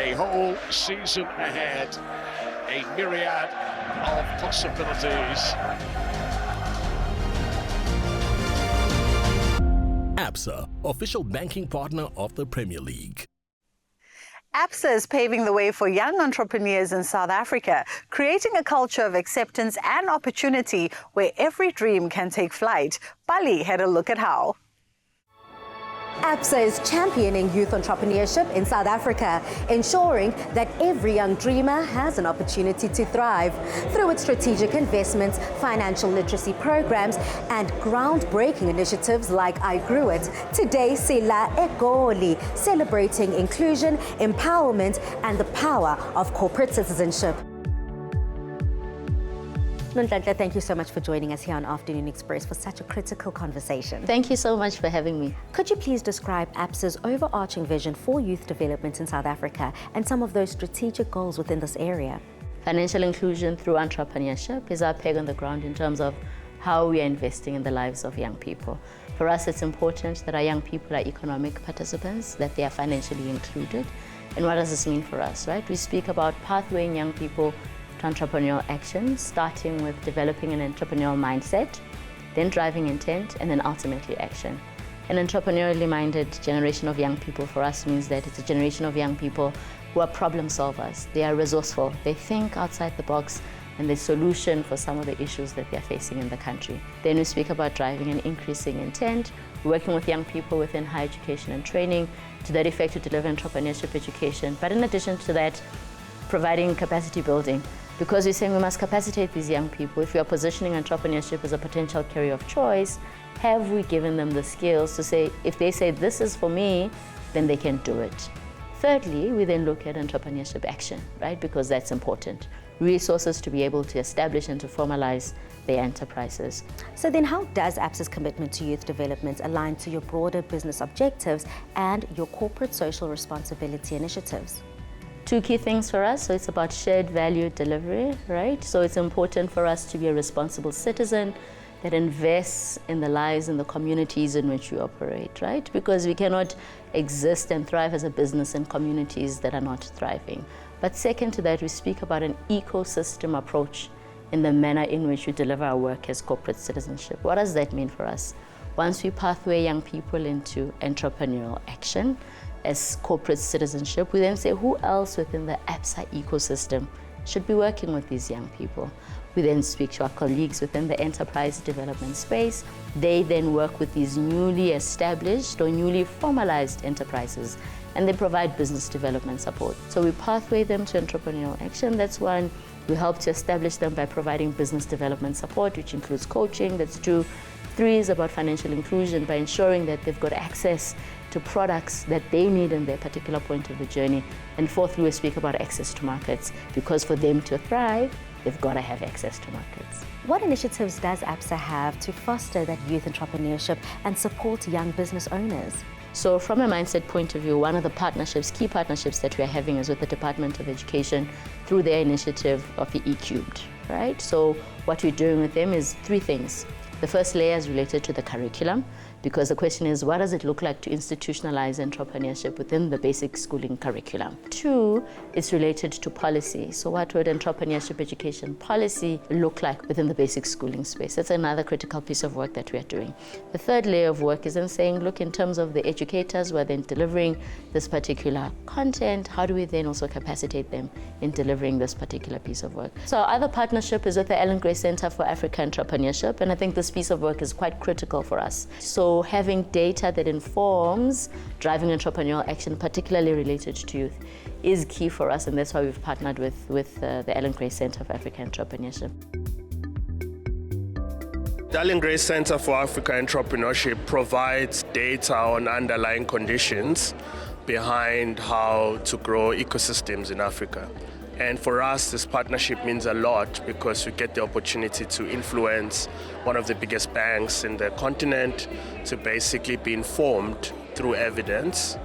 a whole season ahead, a myriad of possibilities. ABSA, official banking partner of the Premier League. ABSA is paving the way for young entrepreneurs in South Africa, creating a culture of acceptance and opportunity where every dream can take flight. Bali had a look at how. ABSA is championing youth entrepreneurship in South Africa, ensuring that every young dreamer has an opportunity to thrive. Through its strategic investments, financial literacy programs, and groundbreaking initiatives like I Grew It, today Sila Egoli, celebrating inclusion, empowerment, and the power of corporate citizenship. Nonhlanhla, thank you so much for joining us here on Afternoon Express for such a critical conversation. Thank you so much for having me. Could you please describe ABSA's overarching vision for youth development in South Africa and some of those strategic goals within this area? Financial inclusion through entrepreneurship is our peg on the ground in terms of how we are investing in the lives of young people. For us, it's important that our young people are economic participants, that they are financially included. And what does this mean for us, right? We speak about pathwaying young people to entrepreneurial action, starting with developing an entrepreneurial mindset, then driving intent, and then ultimately action. An entrepreneurially minded generation of young people for us means that it's a generation of young people who are problem solvers. They are resourceful. They think outside the box and the solution for some of the issues that they're facing in the country. Then we speak about driving and increasing intent, working with young people within higher education and training to that effect to deliver entrepreneurship education. But in addition to that, providing capacity building. Because we're saying we must capacitate these young people. If we are positioning entrepreneurship as a potential career of choice, have we given them the skills to say, if they say this is for me, then they can do it. Thirdly, we then look at entrepreneurship action, right? Because that's important. Resources to be able to establish and to formalize their enterprises. So then how does ABSA's commitment to youth development align to your broader business objectives and your corporate social responsibility initiatives? Two key things for us. So it's about shared value delivery, right? So it's important for us to be a responsible citizen that invests in the lives and the communities in which we operate, right? Because we cannot exist and thrive as a business in communities that are not thriving. But second to that, we speak about an ecosystem approach in the manner in which we deliver our work as corporate citizenship. What does that mean for us? Once we pathway young people into entrepreneurial action, as corporate citizenship, we then say who else within the ABSA ecosystem should be working with these young people. We then speak to our colleagues within the enterprise development space. They then work with these newly established or newly formalized enterprises, and they provide business development support. So we pathway them to entrepreneurial action. That's one. We help to establish them by providing business development support, which includes coaching. That's two. Three is about financial inclusion by ensuring that they've got access to products that they need in their particular point of the journey. And fourthly, we speak about access to markets, because for them to thrive, they've got to have access to markets. What initiatives does ABSA have to foster that youth entrepreneurship and support young business owners? So from a mindset point of view, one of the key partnerships that we are having is with the Department of Education through their initiative of the E-Cubed, right? So what we're doing with them is three things. The first layer is related to the curriculum, because the question is, what does it look like to institutionalize entrepreneurship within the basic schooling curriculum? Two, it's related to policy. So what would entrepreneurship education policy look like within the basic schooling space? That's another critical piece of work that we are doing. The third layer of work is then saying, look, in terms of the educators who are then delivering this particular content, how do we then also capacitate them in delivering this particular piece of work? So our other partnership is with the Ellen Gray Center for Africa Entrepreneurship, and I think this piece of work is quite critical for us. So having data that informs driving entrepreneurial action, particularly related to youth, is key for us, and that's why we've partnered with the Ellen Gray Center for Africa Entrepreneurship. The Ellen Gray Center for Africa Entrepreneurship provides data on underlying conditions behind how to grow ecosystems in Africa. And for us, this partnership means a lot because we get the opportunity to influence one of the biggest banks in the continent, to basically be informed through evidence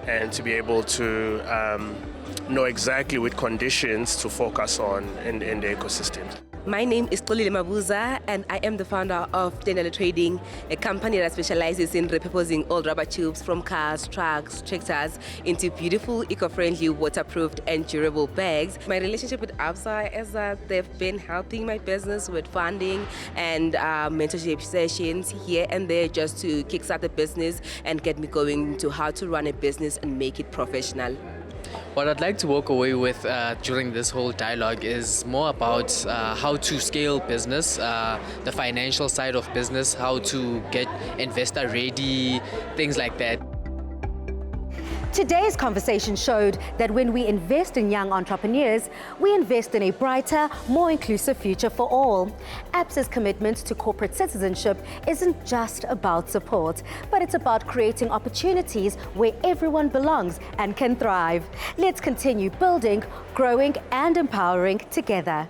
and to be able to know exactly what conditions to focus on in the ecosystem. My name is Xolile Mabuza, and I am the founder of Tenele Trading, a company that specializes in repurposing old rubber tubes from cars, trucks, tractors into beautiful, eco-friendly, waterproofed and durable bags. My relationship with ABSA is that they've been helping my business with funding and mentorship sessions here and there just to kickstart the business and get me going to how to run a business and make it professional. What I'd like to walk away with during this whole dialogue is more about how to scale business, the financial side of business, how to get investor ready, things like that. Today's conversation showed that when we invest in young entrepreneurs, we invest in a brighter, more inclusive future for all. ABSA's commitment to corporate citizenship isn't just about support, but it's about creating opportunities where everyone belongs and can thrive. Let's continue building, growing, and empowering together.